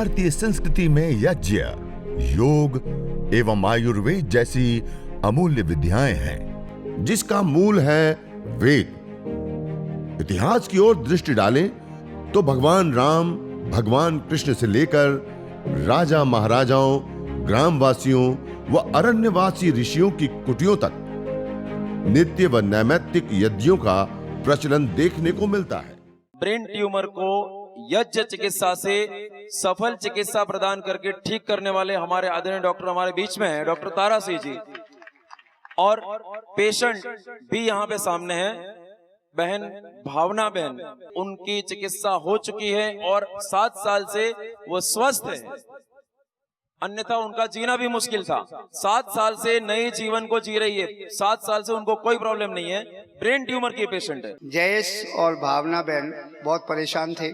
भारतीय संस्कृति में यज्ञ, योग एवं आयुर्वेद जैसी अमूल्य विद्याएं हैं, जिसका मूल है वेद। इतिहास की ओर दृष्टि डालें तो भगवान राम, भगवान कृष्ण से लेकर राजा महाराजाओं, ग्रामवासियों व अरण्यवासी ऋषियों की कुटियों तक नित्य व नैमित्तिक यज्ञों का प्रचलन देखने को मिलता है। ब्रेन ट्यूमर को यज्ञ चिकित्सा से सफल चिकित्सा प्रदान करके ठीक करने वाले हमारे आदरणीय डॉक्टर हमारे बीच में हैं, डॉक्टर तारा सिंह जी। और पेशेंट भी यहाँ पे सामने है, बहन भावना बहन, उनकी चिकित्सा हो चुकी है और 7 साल से वो स्वस्थ है, अन्यथा उनका जीना भी मुश्किल था। 7 साल से नए जीवन को जी रही है, 7 साल से उनको कोई प्रॉब्लम नहीं है, ब्रेन ट्यूमर की पेशेंट है। जयेश और भावना बहन बहुत परेशान थे।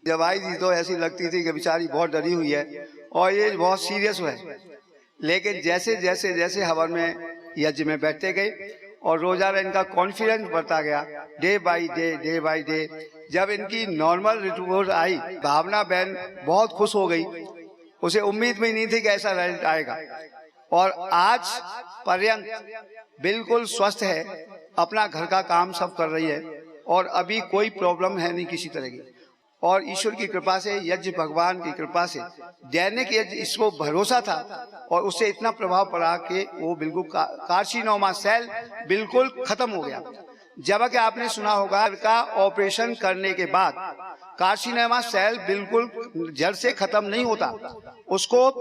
दवाई दी तो ऐसी लगती थी कि बेचारी बहुत डरी हुई है और ये बहुत सीरियस है, लेकिन जैसे जैसे जैसे हवन में यज्ञ में बैठते गए और रोजाना इनका कॉन्फिडेंस बढ़ता गया, डे बाय डे। जब इनकी नॉर्मल रिपोर्ट आई, भावना बहन बहुत खुश हो गई। उसे उम्मीद भी नहीं थी कि ऐसा रिजल्ट आएगा और आज पर्यंत बिल्कुल स्वस्थ है, अपना घर का काम सब कर रही है और अभी कोई प्रॉब्लम है नहीं किसी तरह की। और ईश्वर की कृपा से, यज्ञ भगवान की कृपा से, दैनिक यज्ञ इसको भरोसा था और उससे इतना प्रभाव पड़ा कि वो बिल्कुल कार्सिनोमा सेल बिल्कुल खत्म हो गया। जबकि आपने सुना होगा का ऑपरेशन करने के बाद कार्सिनोमा सेल बिल्कुल जड़ से खत्म नहीं होता, उसको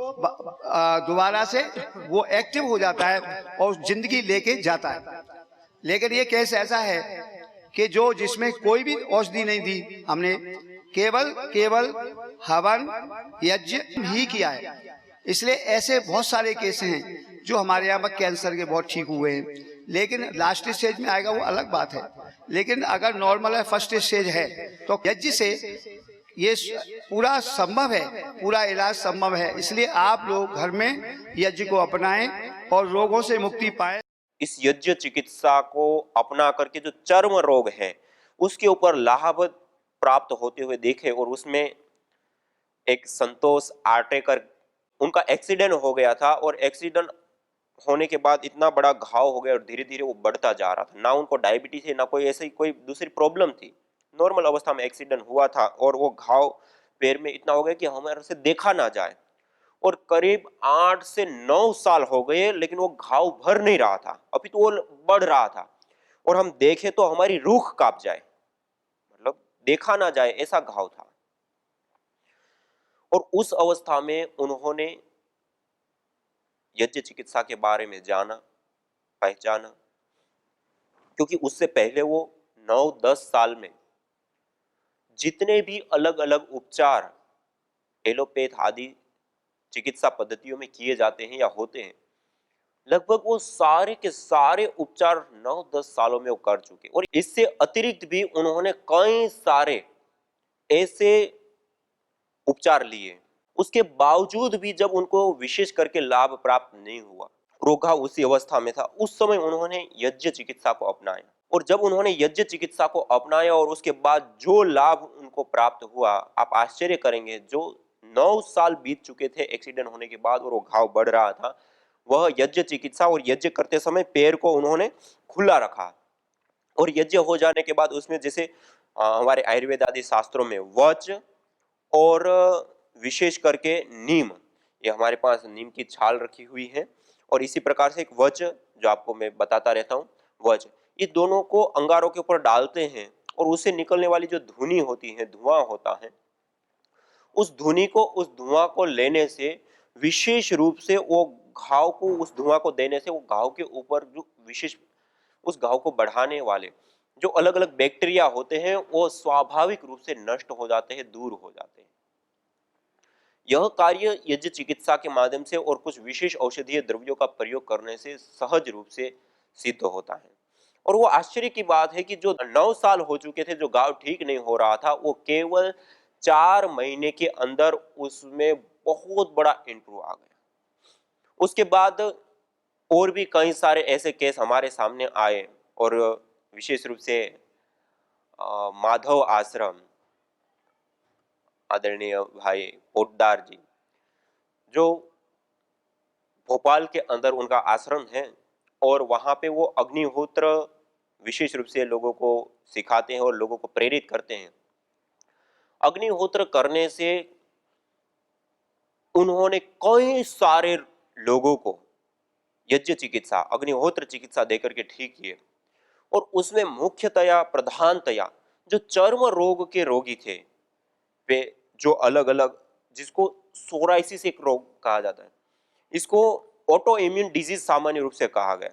दोबारा से वो एक्टिव हो जाता है और जिंदगी लेके जाता है। लेकिन ये केस ऐसा है कि जो जिसमें कोई भी औषधि नहीं दी, हमने केवल हवन यज्ञ ही किया है। इसलिए ऐसे बहुत सारे केस हैं जो हमारे यहाँ पर कैंसर के बहुत ठीक हुए हैं, लेकिन लास्ट स्टेज में आएगा वो अलग बात है। लेकिन अगर नॉर्मल है, फर्स्ट स्टेज है, तो यज्ञ से ये पूरा संभव है, पूरा इलाज संभव है। इसलिए आप लोग घर में यज्ञ को अपनाएं और रोगों से मुक्ति पाएं। इस यज्ञ चिकित्सा को अपना करके जो चर्म रोग है उसके ऊपर लाभ प्राप्त होते हुए देखे। और उसमें एक संतोष आटेकर, उनका एक्सीडेंट हो गया था और एक्सीडेंट होने के बाद इतना बड़ा घाव हो गया और धीरे धीरे वो बढ़ता जा रहा था। ना उनको डायबिटीज है, ना कोई ऐसी कोई दूसरी प्रॉब्लम थी, नॉर्मल अवस्था में एक्सीडेंट हुआ था और वो घाव पैर में इतना हो गया कि हमारे से देखा ना जाए। और करीब 8 से 9 साल हो गए, लेकिन वो घाव भर नहीं रहा था, अभी तो वो बढ़ रहा था और हम देखें तो हमारी रूह कांप जाए, मतलब देखा ना जाए ऐसा घाव था। और उस अवस्था में उन्होंने यज्ञ चिकित्सा के बारे में जाना, पहचाना, क्योंकि उससे पहले वो 9-10 साल में जितने भी अलग अलग उपचार एलोपैथ आदि चिकित्सा पद्धतियों में किए जाते हैं या होते हैं, लगभग वो सारे के सारे उपचार 9-10 सालों में वो कर चुके। और इससे अतिरिक्त भी उन्होंने कई सारे ऐसे उपचार लिए, उसके बावजूद भी जब उनको विशेष करके लाभ प्राप्त नहीं हुआ, रोगा उसी अवस्था में था, उस समय उन्होंने यज्ञ चिकित्सा को अपनाया। और जब उन्होंने यज्ञ चिकित्सा को अपनाया और उसके बाद जो लाभ उनको प्राप्त हुआ, आप आश्चर्य करेंगे। जो 9 साल बीत चुके थे एक्सीडेंट होने के बाद और वो घाव बढ़ रहा था, वह यज्ञ चिकित्सा और यज्ञ करते समय पैर को उन्होंने खुला रखा। और यज्ञ हो जाने के बाद उसमें जैसे हमारे आयुर्वेद आदि शास्त्रों में वच और विशेष करके नीम, ये हमारे पास नीम की छाल रखी हुई है, और इसी प्रकार से एक वच जो आपको मैं बताता रहता हूँ, वच, ये दोनों को अंगारों के ऊपर डालते हैं और उससे निकलने वाली जो धुनी होती है, धुआं होता है, उस धुआं को लेने से विशेष रूप से वो घाव को, उस धुआं को देने से वो घाव के ऊपर जो विशेष उस घाव को बढ़ाने वाले जो अलग अलग बैक्टीरिया होते हैं वो स्वाभाविक रूप से नष्ट हो जाते हैं, दूर हो जाते हैं। यह कार्य यज्ञ चिकित्सा के माध्यम से और कुछ विशेष औषधीय द्रव्यों का प्रयोग करने से सहज रूप से सिद्ध होता है। और वो आश्चर्य की बात है कि जो 9 साल हो चुके थे, जो घाव ठीक नहीं हो रहा था, वो केवल 4 महीने के अंदर उसमें बहुत बड़ा इंप्रूव आ गया। उसके बाद और भी कई सारे ऐसे केस हमारे सामने आए और विशेष रूप से माधव आश्रम, आदरणीय भाई पोद्दार जी, जो भोपाल के अंदर उनका आश्रम है और वहाँ पे वो अग्निहोत्र विशेष रूप से लोगों को सिखाते हैं और लोगों को प्रेरित करते हैं। अग्निहोत्र करने से उन्होंने कई सारे लोगों को यज्ञ चिकित्सा, अग्निहोत्र चिकित्सा देकर के ठीक किए। और उसमें मुख्यतया प्रधानतया जो चर्म रोग के रोगी थे, वे जो अलग अलग, जिसको सोराइसिस एक रोग कहा जाता है, इसको ऑटो इम्यून डिजीज सामान्य रूप से कहा गया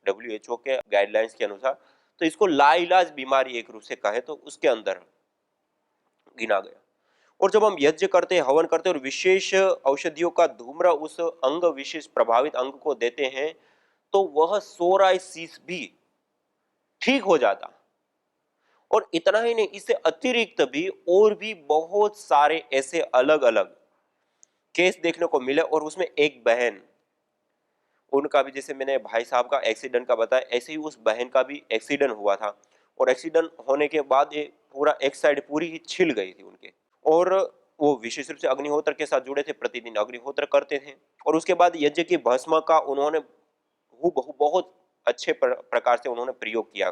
WHO के गाइडलाइंस के अनुसार, तो इसको लाइलाज बीमारी एक रूप से कहे तो उसके अंदर गिना गया। और जब हम यज्ञ करते हैं, हवन करते हैं और विशेष औषधियों का धूम्र उस अंग विशेष प्रभावित अंग को देते हैं, तो वह सोराइसिस भी ठीक हो जाता। और इतना ही नहीं, इससे अतिरिक्त भी और भी बहुत सारे ऐसे अलग अलग केस देखने को मिले। और उसमें एक बहन, उनका भी, जैसे मैंने भाई साहब का एक्सीडेंट का बताया, ऐसे ही उस बहन का भी एक्सीडेंट हुआ था। और एक्सीडेंट होने के बाद ये पूरा एक साइड पूरी ही छिल गई थी उनके। और वो विशेष रूप से अग्निहोत्र के साथ जुड़े थे, प्रतिदिन अग्निहोत्र करते थे। और उसके बाद यज्ञ की भस्म का उन्होंने बहुत अच्छे प्रकार से उन्होंने प्रयोग किया।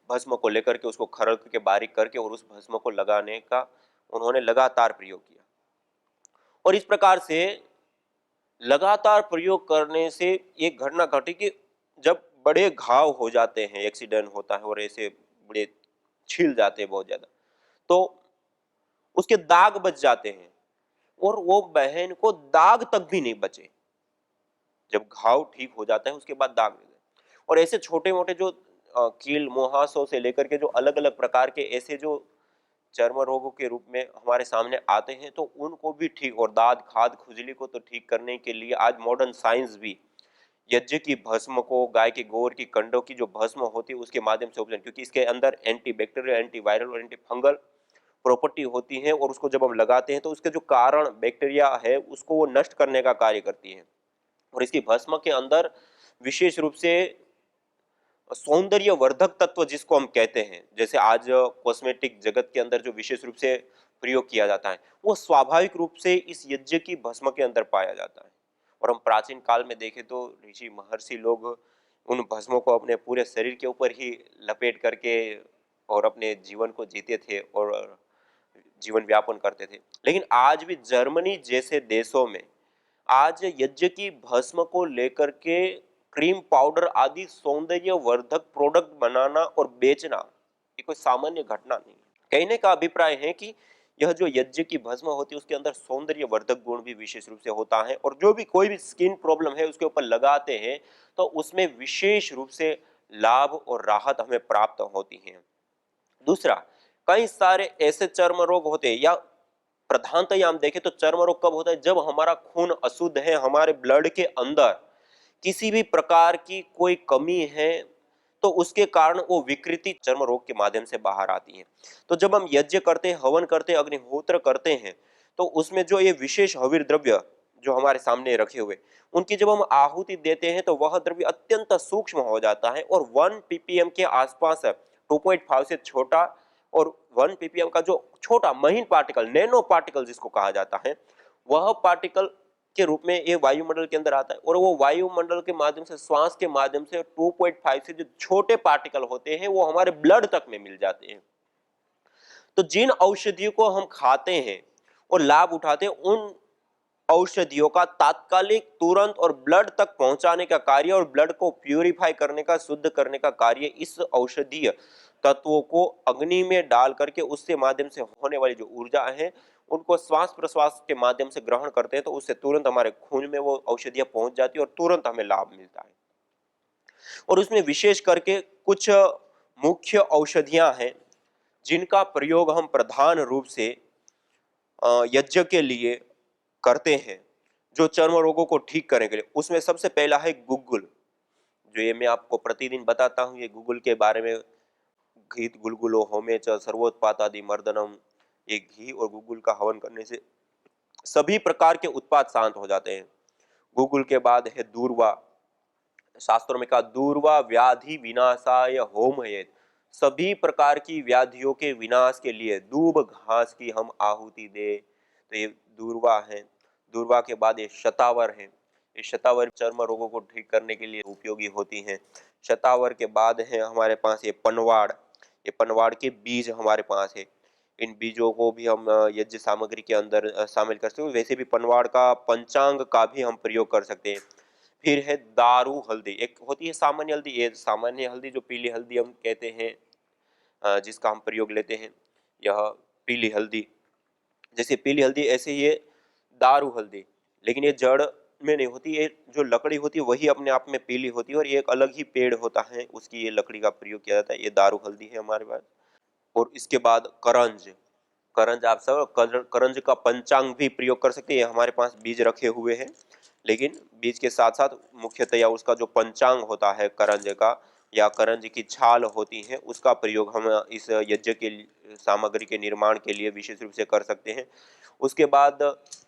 भस्म को लेकर के उसको खरड़ के बारीक करके और उस भस्म को लगाने का उन्होंने लगातार प्रयोग किया। और इस प्रकार से लगातार प्रयोग करने से एक घटना घटी कि जब बड़े घाव हो जाते हैं, एक्सीडेंट होता है और ऐसे बड़े छिल जाते हैं बहुत ज्यादा, तो उसके दाग बच जाते हैं। और वो बहन को दाग तक भी नहीं बचे। जब घाव ठीक हो जाता है उसके बाद दाग नहीं बचे। और ऐसे छोटे मोटे जो कील मुहासों से लेकर के जो अलग अलग प्रकार के ऐसे जो चर्म रोगों के रूप में हमारे सामने आते हैं, तो उनको भी ठीक, और दाद खाद खुजली को तो ठीक करने के लिए आज मॉडर्न साइंस भी यज्ञ की भस्म को, गाय के गोबर की कंडों की जो भस्म होती है उसके माध्यम से उपचार, क्योंकि इसके अंदर एंटी बैक्टीरियल, एंटी वायरल और एंटी फंगल प्रॉपर्टी होती है। और उसको जब हम लगाते हैं तो उसके जो कारण बैक्टीरिया है उसको वो नष्ट करने का कार्य करती है। और इसकी भस्म के अंदर विशेष रूप से सौंदर्य वर्धक तत्व जिसको हम कहते हैं, जैसे आज कॉस्मेटिक जगत के अंदर जो विशेष रूप से प्रयोग किया जाता है, वो स्वाभाविक रूप से इस यज्ञ की भस्म के अंदर पाया जाता है। और हम प्राचीन काल में देखें तो ऋषि महर्षि लोग उन भस्मों को अपने पूरे शरीर के ऊपर ही लपेट करके और अपने जीवन को जीते थे और जीवन व्यापन करते थे। लेकिन आज भी जर्मनी जैसे देशों में आज यज्ञ की भस्म को लेकर के क्रीम पाउडर आदि सौंदर्य वर्धक प्रोडक्ट बनाना और बेचना ये कोई सामान्य घटना नहीं है। कहने का अभिप्राय है कि यह जो यज्ञ की भस्म होती है उसके अंदर सौंदर्य वर्धक गुण भी विशेष रूप से होता है। और जो भी कोई भी स्किन प्रॉब्लम है उसके ऊपर लगाते हैं तो उसमें विशेष रूप से लाभ और राहत हमें प्राप्त होती है। दूसरा, कई सारे ऐसे चर्म रोग होते हैं, या प्रधानतया हम देखें तो चर्म रोग कब होता है, जब हमारा खून अशुद्ध है, हमारे ब्लड के अंदर किसी भी प्रकार की कोई कमी है, तो उसके कारण वो विकृति चर्म रोग के माध्यम से बाहर आती है। तो जब हम यज्ञ करते हैं, हवन करते हैं, अग्निहोत्र करते हैं, तो उसमें जो ये विशेष हविर द्रव्य जो हमारे सामने रखे हुए, उनकी जब हम आहुति देते हैं तो वह द्रव्य अत्यंत सूक्ष्म हो जाता है और 1 ppm के आसपास 2.5 से छोटा और 1 ppm का जो छोटा महीन पार्टिकल, नैनो पार्टिकल जिसको कहा जाता है, वह पार्टिकल के रूप में ये वायुमंडल के अंदर आता है। और वो वायुमंडल के माध्यम से, श्वास के माध्यम से 2.5 से जो छोटे पार्टिकल होते हैं वो हमारे ब्लड तक में मिल जाते हैं। तो जिन औषधियों को हम खाते हैं और लाभ उठाते हैं, उन औषधियों का तात्कालिक, तुरंत और ब्लड तक पहुंचाने का कार्य और ब्लड को प्यूरिफाई करने का, शुद्ध करने का कार्य इस औषधीय तत्वों को अग्नि में डाल करके उससे माध्यम से होने वाली जो ऊर्जा है उनको श्वास प्रश्वास के माध्यम से ग्रहण करते हैं, तो उससे तुरंत हमारे खून में वो औषधियां पहुंच जाती है और तुरंत हमें लाभ मिलता है। और उसमें विशेष करके कुछ मुख्य औषधियां हैं जिनका प्रयोग हम प्रधान रूप से यज्ञ के लिए करते हैं, जो चर्म रोगों को ठीक करने के लिए। उसमें सबसे पहला है गुग्गुल, जो ये मैं आपको प्रतिदिन बताता हूँ। ये गुग्गुल के बारे में, घीत गुलगुलो होमे च सर्वोत्पातादि मर्दनम, ये घी और गुग्गुल का हवन करने से सभी प्रकार के उत्पाद शांत हो जाते हैं। गुग्गुल के बाद है दूर्वा। शास्त्रों में कहा दूर्वा व्याधि विनाशाय होमयेत, सभी प्रकार की व्याधियों के विनाश के लिए दूब घास की हम आहुति दे। तो ये दूर्वा है। दूर्वा के बाद ये शतावर है। ये शतावर चर्म रोगों को ठीक करने के लिए उपयोगी होती हैं। शतावर के बाद है हमारे पास ये पनवाड़। ये पनवाड़ के बीज हमारे पास है। इन बीजों को भी हम यज्ञ सामग्री के अंदर शामिल कर सकते हैं। वैसे भी पनवाड़ का पंचांग का भी हम प्रयोग कर सकते हैं। फिर है दारू हल्दी। एक होती है सामान्य हल्दी, ये सामान्य हल्दी जो पीली हल्दी हम कहते हैं, जिसका हम प्रयोग लेते हैं, यह पीली हल्दी। जैसे पीली हल्दी ऐसे ही ये दारू हल्दी, लेकिन ये जड़ में नहीं होती, ये जो लकड़ी होती है वही अपने आप में पीली होती है और ये एक अलग ही पेड़ होता है, उसकी ये लकड़ी का प्रयोग किया जाता है। ये दारू हल्दी है हमारे पास। और इसके बाद करंज। करंज आप सब करंज का पंचांग भी प्रयोग कर सकते हैं। ये हमारे पास बीज रखे हुए हैं, लेकिन बीज के साथ साथ मुख्यतया उसका जो पंचांग होता है करंज का, या करंज की छाल होती है, उसका प्रयोग हम इस यज्ञ के सामग्री के निर्माण के लिए विशेष रूप से कर सकते हैं। उसके बाद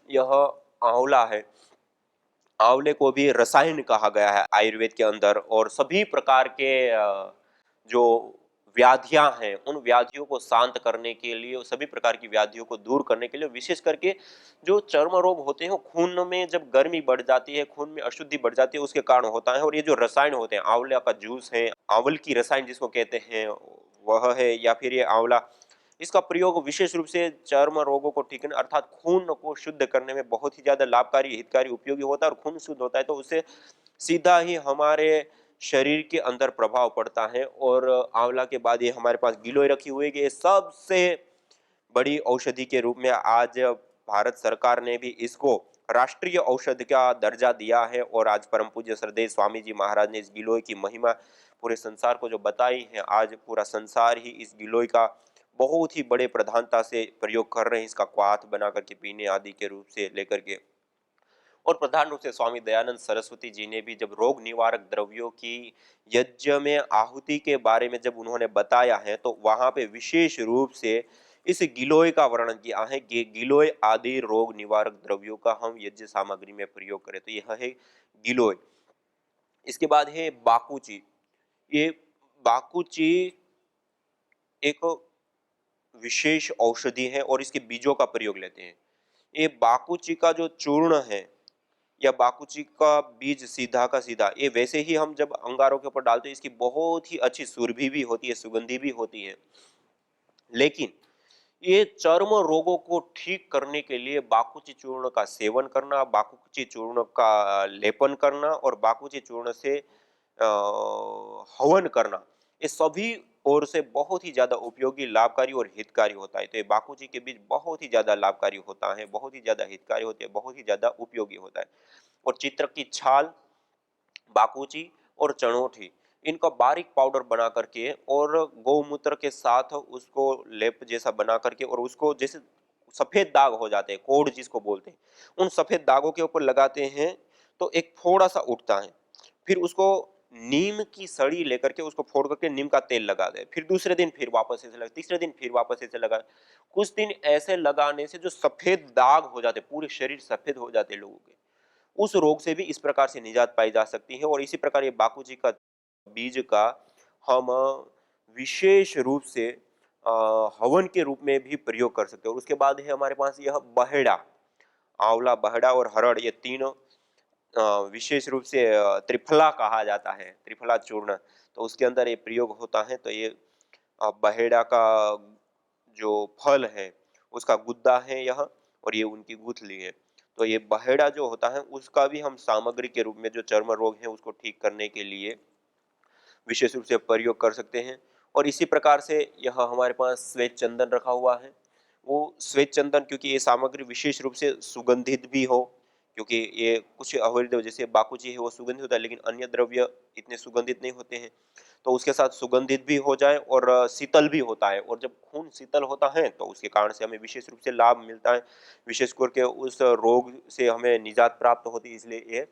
यह आंवला है। आंवले को भी रसायन कहा गया है आयुर्वेद के अंदर, और सभी प्रकार के जो व्याधियां हैं उन व्याधियों को शांत करने के लिए, और सभी प्रकार की व्याधियों को दूर करने के लिए, विशेष करके जो चर्म रोग होते हैं वो खून में जब गर्मी बढ़ जाती है, खून में अशुद्धि बढ़ जाती है, उसके कारण होता है। और ये जो रसायन होते हैं, आंवला का जूस है, आंवल की रसायन जिसको कहते हैं वह है, या फिर ये आंवला, इसका प्रयोग विशेष रूप से चर्म रोगों को ठीक करने अर्थात खून को शुद्ध करने में बहुत ही ज्यादा लाभकारी, हितकारी, उपयोगी होता है। और खून शुद्ध होता है तो उससे सीधा ही हमारे शरीर के अंदर प्रभाव पड़ता है। और आंवला के बाद ये हमारे पास गिलोय रखी हुई है कि ये सबसे बड़ी औषधि के रूप में आज भारत सरकार ने भी इसको राष्ट्रीय औषधि का दर्जा दिया है। और आज परम पूज्य श्रद्धेय स्वामी जी महाराज ने इस गिलोय की महिमा पूरे संसार को जो बताई है, आज पूरा संसार ही इस गिलोय का बहुत ही बड़े प्रधानता से प्रयोग कर रहे हैं, इसका क्वाथ बना करके पीने आदि के रूप से लेकर के। और प्रधान रूप से स्वामी दयानंद सरस्वती जी ने भी जब रोग निवारक द्रव्यों की यज्ञ में आहुति के बारे में जब उन्होंने बताया है, तो वहां पे विशेष रूप से इस गिलोय का वर्णन किया है कि गिलोय आदि रोग निवारक द्रव्यों का हम यज्ञ सामग्री में प्रयोग करें। तो यह है गिलोय। इसके बाद है बाकुची। ये बाकुची एक विशेष औषधि है और इसके बीजों का प्रयोग लेते हैं। ये बाकुची का जो चूर्ण है या बाकुची का बीज सीधा का सीधा, ये वैसे ही हम जब अंगारों के ऊपर डालते हैं, इसकी बहुत ही अच्छी सुरभि भी होती है, सुगंधी भी होती है। लेकिन ये चर्म रोगों को ठीक करने के लिए बाकुची चूर्ण का सेवन करना, बाकुची चूर्ण का लेपन करना और बाकुची चूर्ण से हवन करना, ये सभी ओर से बहुत ही ज्यादा उपयोगी, लाभकारी और हितकारी होता है। तो ये बाकुची के बीज बहुत ही ज्यादा लाभकारी होता है, बहुत ही ज्यादा हितकारी होते हैं, बहुत ही ज्यादा उपयोगी होता है। और चित्र की छाल, बाकुची और चणोठी, इनका बारीक पाउडर बना करके और गौमूत्र के साथ उसको लेप जैसा बना करके, और उसको जैसे सफेद दाग हो जाते हैं, कोढ़ जिसको बोलते हैं, उन सफेद दागों के ऊपर लगाते हैं तो एक थोड़ा सा उठता है। फिर उसको नीम की सड़ी लेकर के उसको फोड़ करके नीम का तेल लगा दे, फिर दूसरे दिन फिर वापस ऐसे लगा, तीसरे दिन फिर वापस ऐसे लगा। कुछ दिन ऐसे लगाने से जो सफेद दाग हो जाते, पूरे शरीर सफेद हो जाते लोगों के, उस रोग से भी इस प्रकार से निजात पाई जा सकती है। और इसी प्रकार ये बाकुची का बीज का हम विशेष रूप से हवन के रूप में भी प्रयोग कर सकते हैं। और उसके बाद है हमारे पास यह बहेड़ा, आंवला, बहेड़ा और हरड़, ये तीनों विशेष रूप से त्रिफला कहा जाता है, त्रिफला चूर्ण, तो उसके अंदर ये प्रयोग होता है। तो ये बहेड़ा का जो फल है उसका गुद्दा है यह, और ये उनकी गुठली है। तो ये बहेड़ा जो होता है उसका भी हम सामग्री के रूप में जो चर्म रोग है उसको ठीक करने के लिए विशेष रूप से प्रयोग कर सकते हैं। और इसी प्रकार से यह हमारे पास श्वेत चंदन रखा हुआ है। वो श्वेत चंदन, क्योंकि ये सामग्री विशेष रूप से सुगंधित भी हो, क्योंकि ये कुछ अवैध जैसे बाकुची है वो सुगंधित होता है, लेकिन अन्य द्रव्य इतने सुगंधित नहीं होते हैं, तो उसके साथ सुगंधित भी हो जाए और शीतल भी होता है। और जब खून शीतल होता है तो उसके कारण से हमें विशेष रूप से लाभ मिलता है, विशेष करके उस रोग से हमें निजात प्राप्त होती है। इसलिए ये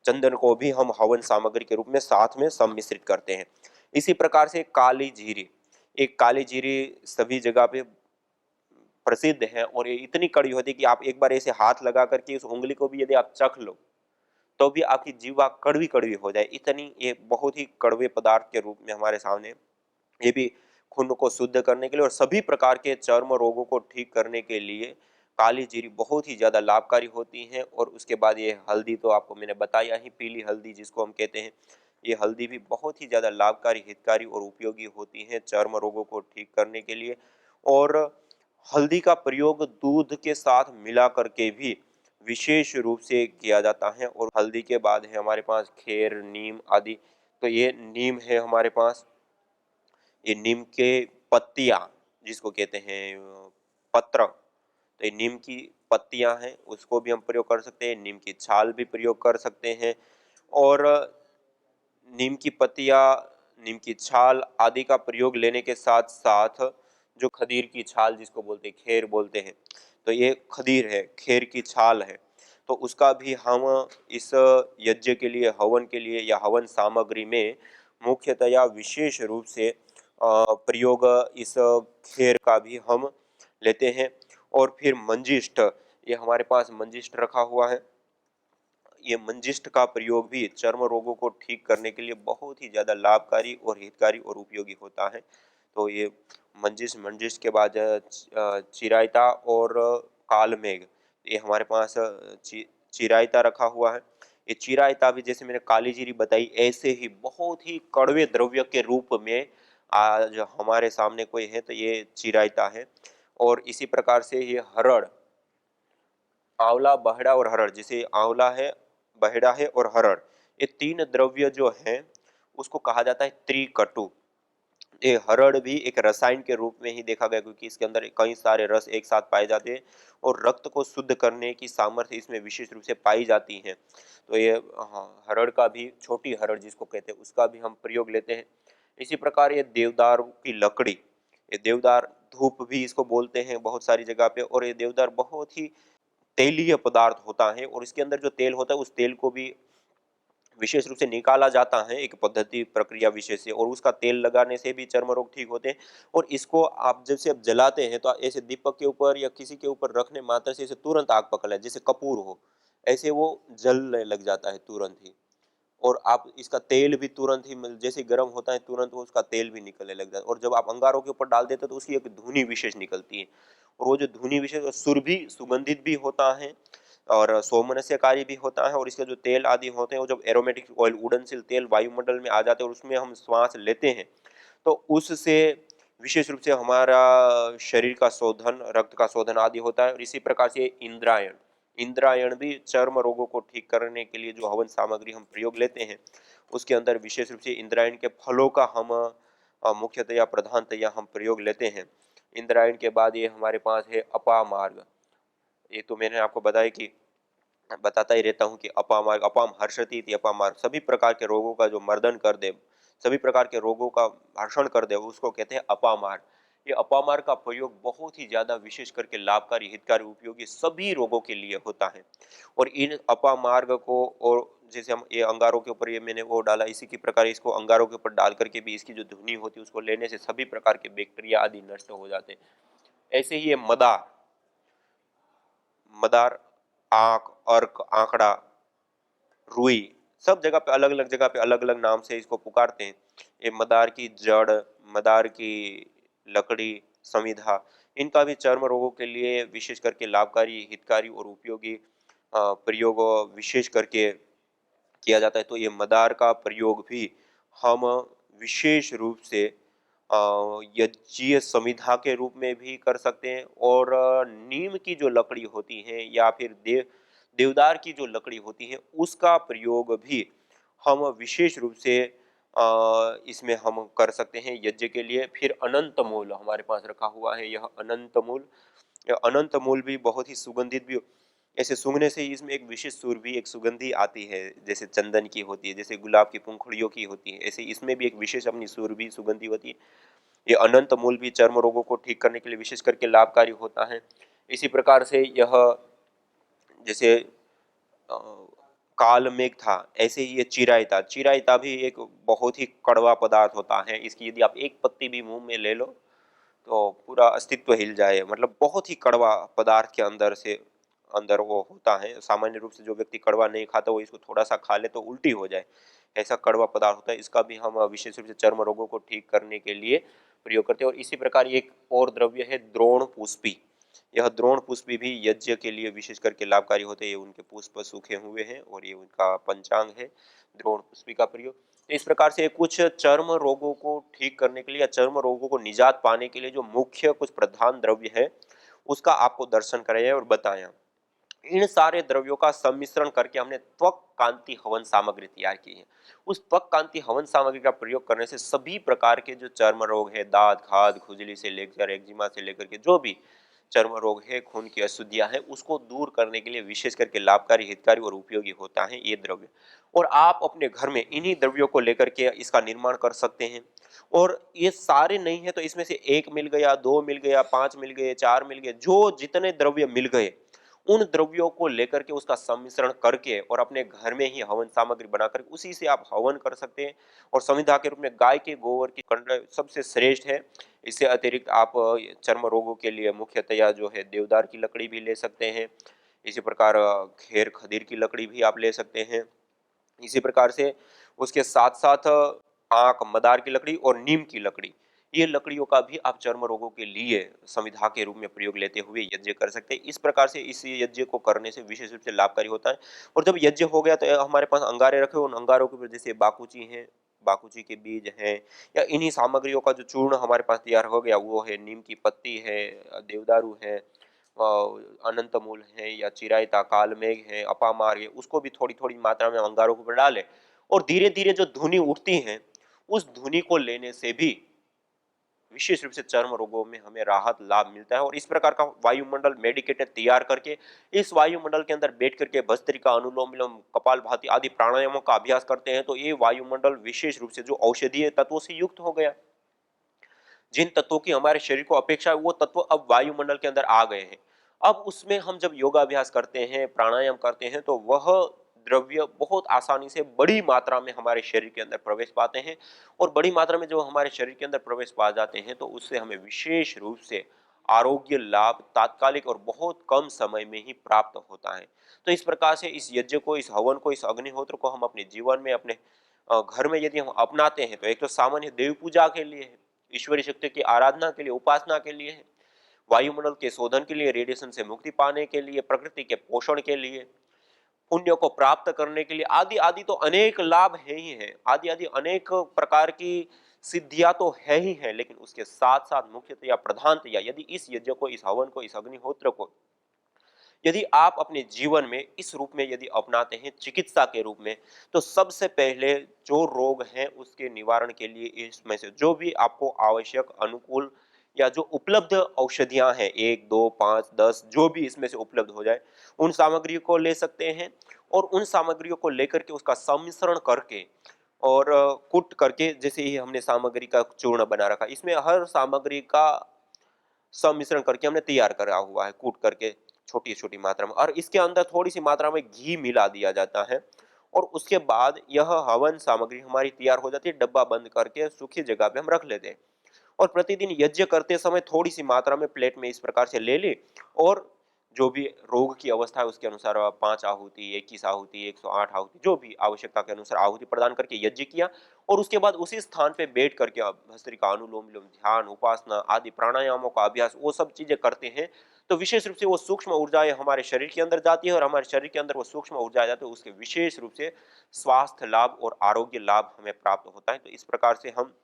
चंदन को भी हम हवन सामग्री के रूप में साथ में सम्मिश्रित करते हैं। इसी प्रकार से काली जीरी, एक काली जीरी सभी जगह पे प्रसिद्ध है, और ये इतनी कड़ी होती है कि आप एक बार ऐसे हाथ लगा करके उस उंगली को भी यदि आप चख लो तो भी आपकी जीवा कड़वी कड़वी हो जाए, इतनी ये बहुत ही कड़वे पदार्थ के रूप में हमारे सामने ये भी खून को शुद्ध करने के लिए और सभी प्रकार के चर्म रोगों को ठीक करने के लिए काली जीरी बहुत ही ज़्यादा लाभकारी होती हैं। और उसके बाद ये हल्दी तो आपको मैंने बताया ही, पीली हल्दी जिसको हम कहते हैं, ये हल्दी भी बहुत ही ज़्यादा लाभकारी, हितकारी और उपयोगी होती हैं चर्म रोगों को ठीक करने के लिए। और हल्दी का प्रयोग दूध के साथ मिला करके भी विशेष रूप से किया जाता है। और हल्दी के बाद है हमारे पास खेर, नीम आदि। तो ये नीम है हमारे पास, ये नीम के पत्तियां जिसको कहते हैं पत्र, तो ये नीम की पत्तियां हैं, उसको भी हम प्रयोग कर सकते हैं। नीम की छाल भी प्रयोग कर सकते हैं। और नीम की पत्तियां, नीम की छाल आदि का प्रयोग लेने के साथ साथ जो खदीर की छाल जिसको बोलते हैं, खेर बोलते हैं, तो ये खदीर है, खेर की छाल है, तो उसका भी हम इस यज्ञ के लिए, हवन के लिए या हवन सामग्री में मुख्यतया विशेष रूप से प्रयोग इस खेर का भी हम लेते हैं। और फिर मंजिष्ठ, ये हमारे पास मंजिष्ठ रखा हुआ है। ये मंजिष्ठ का प्रयोग भी चर्म रोगों को ठीक करने के लिए बहुत ही ज़्यादा लाभकारी और हितकारी और उपयोगी होता है। तो ये मंजिष्ठ, मंजिष्ठ के बाद चिरायता और कालमेघ, ये हमारे पास चिरायता रखा हुआ है। ये चिरायता भी जैसे मैंने काली जीरी बताई, ऐसे ही बहुत ही कड़वे द्रव्य के रूप में आज हमारे सामने कोई है तो ये चिरायता है। और इसी प्रकार से ये हरड़, आंवला, बहेड़ा और हरड़, जैसे आंवला है, बहेड़ा है और हरड़, ये तीन द्रव्य जो हैं उसको कहा जाता है त्रिकटु। ये हरड़ भी एक रसायन के रूप में ही देखा गया, क्योंकि इसके अंदर कई सारे रस एक साथ पाए जाते हैं और रक्त को शुद्ध करने की सामर्थ्य इसमें विशेष रूप से पाई जाती है। तो ये हरड़ का भी, छोटी हरड़ जिसको कहते हैं, उसका भी हम प्रयोग लेते हैं। इसी प्रकार ये देवदार की लकड़ी, ये देवदार धूप भी इसको बोलते हैं बहुत सारी जगह पे। और ये देवदार बहुत ही तेलीय पदार्थ होता है और इसके अंदर जो तेल होता है उस तेल को भी विशेष रूप से निकाला जाता है एक पद्धति प्रक्रिया विशेष से, और उसका तेल लगाने से भी चर्म रोग ठीक होते हैं। और इसको आप जब से आप जलाते हैं तो ऐसे दीपक के ऊपर या किसी के ऊपर रखने मात्र से इसे तुरंत आग पकड़ ले, जैसे कपूर हो, ऐसे वो जलने लग जाता है तुरंत ही। और आप इसका तेल भी तुरंत ही जैसे गर्म होता है तुरंत वो उसका तेल भी निकलने लग जाता है। और जब आप अंगारों के ऊपर डाल देते हैं तो उसकी एक धुनी विशेष निकलती है, और वो जो धुनी विशेष सुर भी सुगंधित भी होता है और सौमनस्यकारी भी होता है। और इसके जो तेल आदि होते हैं वो जब एरोमेटिक ऑयल, उड़नशील तेल वायुमंडल में आ जाते हैं और उसमें हम श्वास लेते हैं तो उससे विशेष रूप से हमारा शरीर का शोधन, रक्त का शोधन आदि होता है। और इसी प्रकार से इंद्रायण, इंद्रायण भी चर्म रोगों को ठीक करने के लिए जो हवन सामग्री हम प्रयोग लेते हैं उसके अंदर विशेष रूप से इंद्रायण के फलों का हम मुख्यतया प्रधानतया हम प्रयोग लेते हैं। इंद्रायण के बाद ये हमारे पास है अपामार्ग। ये तो मैंने आपको बताया कि बताता ही रहता हूँ कि अपामार्ग, अपाम हर्षति इति अपामार्ग, सभी प्रकार के रोगों का जो मर्दन कर दे, सभी प्रकार के रोगों का हर्षण कर दे, उसको कहते हैं अपामार्ग। ये अपामार्ग का प्रयोग बहुत ही ज्यादा विशेष करके लाभकारी, हितकारी, उपयोगी सभी रोगों के लिए होता है। और इन अपामार्ग को, और जैसे हम ये अंगारों के ऊपर ये मैंने वो डाला, इसी की प्रकार इसको अंगारों के ऊपर डाल करके भी इसकी जो धुनी होती है उसको लेने से सभी प्रकार के बैक्टीरिया आदि नष्ट हो जाते हैं। ऐसे ही ये मदार, मदार, आंख, अर्क, आंकड़ा, रुई, सब जगह पे अलग अलग जगह पे अलग अलग नाम से इसको पुकारते हैं। ये मदार की जड़, मदार की लकड़ी, समिधा, इनका भी चर्म रोगों के लिए विशेष करके लाभकारी, हितकारी और उपयोगी प्रयोग विशेष करके किया जाता है। तो ये मदार का प्रयोग भी हम विशेष रूप से यज्ञीय समिधा के रूप में भी कर सकते हैं। और नीम की जो लकड़ी होती है या फिर देवदार की जो लकड़ी होती है उसका प्रयोग भी हम विशेष रूप से इसमें हम कर सकते हैं यज्ञ के लिए। फिर अनंत मूल हमारे पास रखा हुआ है, यह अनंत मूल, यह अनंत मूल भी बहुत ही सुगंधित भी, ऐसे सूंघने से ही इसमें एक विशेष सुर भी, एक सुगंधी आती है, जैसे चंदन की होती है, जैसे गुलाब की पंखुड़ियों की होती है, ऐसे इसमें भी एक विशेष अपनी सुर भी, सुगंधी होती है। ये अनंत मूल भी चर्म रोगों को ठीक करने के लिए विशेष करके लाभकारी होता है। इसी प्रकार से यह जैसे काल मेघ था, ऐसे ही ये चिरायता, चिरायता भी एक बहुत ही कड़वा पदार्थ होता है। इसकी यदि आप एक पत्ती भी मुंह में ले लो तो पूरा अस्तित्व हिल जाए, मतलब बहुत ही कड़वा पदार्थ के अंदर से अंदर वो होता है। सामान्य रूप से जो व्यक्ति कड़वा नहीं खाता वो इसको थोड़ा सा खा ले तो उल्टी हो जाए, ऐसा कड़वा पदार्थ होता है। इसका भी हम विशेष रूप से चर्म रोगों को ठीक करने के लिए प्रयोग करते हैं। और इसी प्रकार एक और द्रव्य है द्रोण पुष्पी। यह द्रोण पुष्पी भी यज्ञ के लिए विशेष करके लाभकारी होते हैं। ये उनके पुष्प सूखे हुए हैं और ये उनका पंचांग है द्रोण पुष्पी का प्रयोग। तो इस प्रकार से कुछ चर्म रोगों को ठीक करने के लिए या चर्म रोगों को निजात पाने के लिए जो मुख्य कुछ प्रधान द्रव्य है उसका आपको दर्शन कराया और बताया। इन सारे द्रव्यों का सम्मिश्रण करके हमने त्वक कांति हवन सामग्री तैयार की है। उस त्वक कांति हवन सामग्री का प्रयोग करने से सभी प्रकार के जो चर्म रोग है, दाद खाद खुजली से लेकर एक्जिमा से लेकर के जो भी चर्म रोग है, खून की अशुद्धियां है, उसको दूर करने के लिए विशेष करके लाभकारी, हितकारी और उपयोगी होता है ये द्रव्य। और आप अपने घर में इन्हीं द्रव्यों को लेकर के इसका निर्माण कर सकते हैं। और ये सारे नहीं है तो इसमें से एक मिल गया, दो मिल गया, पांच मिल गए, चार मिल गए, जो जितने द्रव्य मिल गए उन द्रव्यों को लेकर के उसका सम्मिश्रण करके और अपने घर में ही हवन सामग्री बनाकर उसी से आप हवन कर सकते हैं। और संविधा के रूप में गाय के गोबर की कंड सबसे श्रेष्ठ है। इससे अतिरिक्त आप चर्म रोगों के लिए मुख्यतया जो है देवदार की लकड़ी भी ले सकते हैं। इसी प्रकार खेर खदीर की लकड़ी भी आप ले सकते हैं। इसी प्रकार से उसके साथ साथ आक मदार की लकड़ी और नीम की लकड़ी, ये लकड़ियों का भी आप चर्म रोगों के लिए संविधा के रूप में प्रयोग लेते हुए यज्ञ कर सकते हैं। इस प्रकार से इस यज्ञ को करने से विशेष रूप से लाभकारी होता है। और जब यज्ञ हो गया तो हमारे पास अंगारे रखे, उन अंगारों के ऊपर जैसे बाकुची है, बाकुची के बीज हैं, या इन्हीं सामग्रियों का जो चूर्ण हमारे पास तैयार हो गया वो है, नीम की पत्ती है, देवदारू है, अनंत मूल है, या चिरायता कालमेघ है, अपामार है, उसको भी थोड़ी थोड़ी मात्रा में अंगारों के ऊपर डाले और धीरे धीरे जो धुनी उठती है उस धुनी को लेने से भी विशेष रूप से चर्म रोगों में हमें राहत लाभ मिलता है। और इस प्रकार का वायुमंडल मेडिकेटेड तैयार करके इस वायुमंडल के अंदर बैठ करके भस्त्रिका, अनुलोम विलोम, कपालभाति आदि प्राणायामों का अभ्यास करते हैं तो ये वायुमंडल विशेष रूप से जो औषधीय तत्वों से युक्त हो गया। जिन तत्वों की हमारे शरीर को अपेक्षा है वो तत्व अब वायुमंडल के अंदर आ गए हैं। अब उसमें हम जब योगाभ्यास करते हैं, प्राणायाम करते हैं तो वह द्रव्य बहुत आसानी से बड़ी मात्रा में हमारे शरीर के अंदर प्रवेश पाते हैं। और बड़ी मात्रा में जो हमारे शरीर के अंदर प्रवेश पा जाते हैं तो उससे हमें विशेष रूप से आरोग्य लाभ तात्कालिक और बहुत कम समय में ही प्राप्त होता है। तो इस प्रकार से इस यज्ञ को, इस हवन को, इस अग्निहोत्र को हम अपने जीवन में, अपने घर में यदि हम अपनाते हैं तो एक तो सामान्य देव पूजा के लिए है, ईश्वरी शक्ति की आराधना के लिए, उपासना के लिए है, वायुमंडल के शोधन के लिए, रेडिएशन से मुक्ति पाने के लिए, प्रकृति के पोषण के लिए, पुण्य को प्राप्त करने के लिए, आदि आदि तो अनेक लाभ है ही है, आदि आदि अनेक प्रकार की सिद्धियां तो है ही है। लेकिन उसके साथ साथ मुख्यतया प्रधानतया यदि इस यज्ञ को, इस हवन को, इस अग्निहोत्र को यदि आप अपने जीवन में इस रूप में यदि अपनाते हैं चिकित्सा के रूप में, तो सबसे पहले जो रोग हैं उसके निवारण के लिए इसमें से जो भी आपको आवश्यक, अनुकूल या जो उपलब्ध औषधियां हैं, 1, 2, 5, 10 जो भी इसमें से उपलब्ध हो जाए उन सामग्रियों को ले सकते हैं। और उन सामग्रियों को लेकर के उसका सम्मिश्रण करके और कुट करके, जैसे ही हमने सामग्री का चूर्ण बना रखा, इसमें हर सामग्री का सम्मिश्रण करके हमने तैयार करा हुआ है, कूट करके छोटी छोटी मात्रा में, और इसके अंदर थोड़ी सी मात्रा में घी मिला दिया जाता है। और उसके बाद यह हवन सामग्री हमारी तैयार हो जाती है, डब्बा बंद करके सूखी जगह पे हम रख लेते हैं। और प्रतिदिन यज्ञ करते समय थोड़ी सी मात्रा में प्लेट में इस प्रकार से ले ली और जो भी रोग की अवस्था है उसके अनुसार 5 आहुति, 21 आहुति, 108 आहुति, जो भी आवश्यकता के अनुसार आहुति प्रदान करके यज्ञ किया। और उसके बाद उसी स्थान पे बैठ करके आप भस्त्रिका, अनुलोम विलोम, ध्यान, उपासना आदि प्राणायामों का अभ्यास वो सब चीजें करते हैं तो विशेष रूप से वो सूक्ष्म ऊर्जाएं हमारे शरीर के अंदर जाती है और हमारे शरीर के अंदर वो सूक्ष्म ऊर्जा आ जाती है, उसके विशेष रूप से स्वास्थ्य लाभ और आरोग्य लाभ हमें प्राप्त होता है। तो इस प्रकार से हम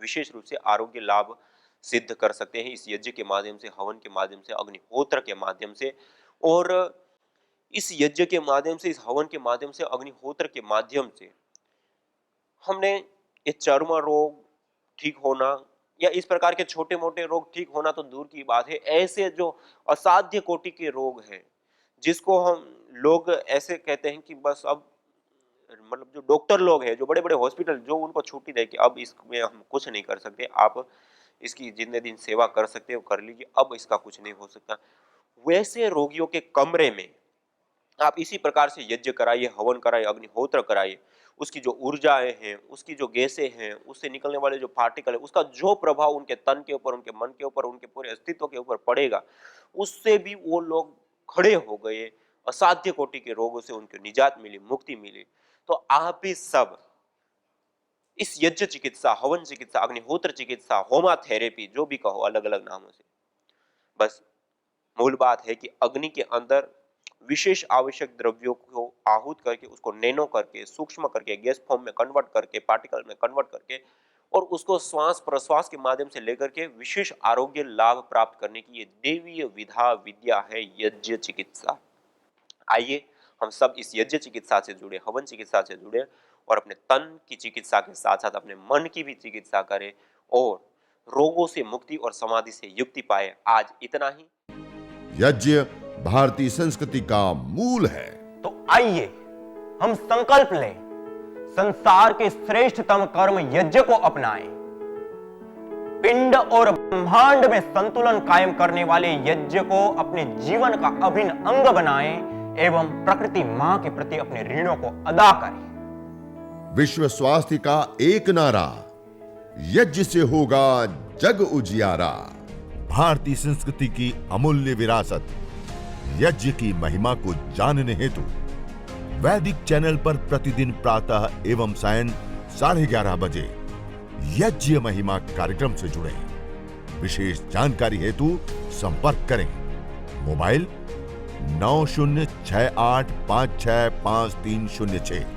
विशेष रूप से आरोग्य लाभ सिद्ध कर सकते हैं इस यज्ञ के माध्यम से, हवन के माध्यम से, अग्निहोत्र के माध्यम से। और इस यज्ञ के माध्यम से, इस हवन के माध्यम से, अग्निहोत्र के माध्यम से हमने ये चर्म रोग ठीक होना या इस प्रकार के छोटे मोटे रोग ठीक होना तो दूर की बात है, ऐसे जो असाध्य कोटि के रोग हैं जिसको हम लोग ऐसे कहते हैं कि बस अब मतलब जो डॉक्टर लोग हैं, जो बड़े बड़े हॉस्पिटल जो उनको छुट्टी दे कि अब इसमें हम कुछ नहीं कर सकते, आप इसकी जितने दिन सेवा कर सकते हो कर लीजिए, अब इसका कुछ नहीं हो सकता, वैसे रोगियों के कमरे में आप इसी प्रकार से यज्ञ कराइए, हवन कराइए, अग्निहोत्र कराइए। उसकी जो ऊर्जाएं हैं, उसकी जो गैसें हैं, उससे निकलने वाले जो पार्टिकल है, उसका जो प्रभाव उनके तन के ऊपर, उनके मन के ऊपर, उनके पूरे अस्तित्व के ऊपर पड़ेगा, उससे भी वो लोग खड़े हो गए, असाध्य कोटि के रोगों से उनको निजात मिली, मुक्ति मिली। तो आप भी सब इस यज्ञ चिकित्सा, हवन चिकित्सा, अग्निहोत्र चिकित्सा, होमा थेरेपी, जो भी कहो अलग अलग नामों से, बस मूल बात है कि अग्नि के अंदर विशेष आवश्यक द्रव्यों को आहूत करके, उसको नैनो करके, सूक्ष्म करके, गैस फॉर्म में कन्वर्ट करके, पार्टिकल में कन्वर्ट करके, और उसको श्वास प्रश्वास के माध्यम से लेकर के विशेष आरोग्य लाभ प्राप्त करने की ये देवीय विधा विद्या है यज्ञ चिकित्सा। आइए हम सब इस यज्ञ चिकित्सा से जुड़े, हवन चिकित्सा से जुड़े, और अपने तन की चिकित्सा के साथ साथ अपने मन की भी चिकित्सा करें और रोगों से मुक्ति और समाधि से युक्ति पाए। आज इतना ही। यज्ञ भारतीय संस्कृति का मूल है। तो आइए हम संकल्प लें, संसार के श्रेष्ठतम कर्म यज्ञ को अपनाएं। पिंड और ब्रह्मांड में संतुलन कायम करने वाले यज्ञ को अपने जीवन का अभिन्न अंग बनाएं एवं प्रकृति मां के प्रति अपने ऋणों को अदा करें। विश्व स्वास्थ्य का एक नारा, यज्ञ से होगा जग उजियारा। भारतीय संस्कृति की अमूल्य विरासत यज्ञ की महिमा को जानने हेतु वैदिक चैनल पर प्रतिदिन प्रातः एवं सायं 11:30 बजे यज्ञ महिमा कार्यक्रम से जुड़े। विशेष जानकारी हेतु संपर्क करें। मोबाइल 9068565306।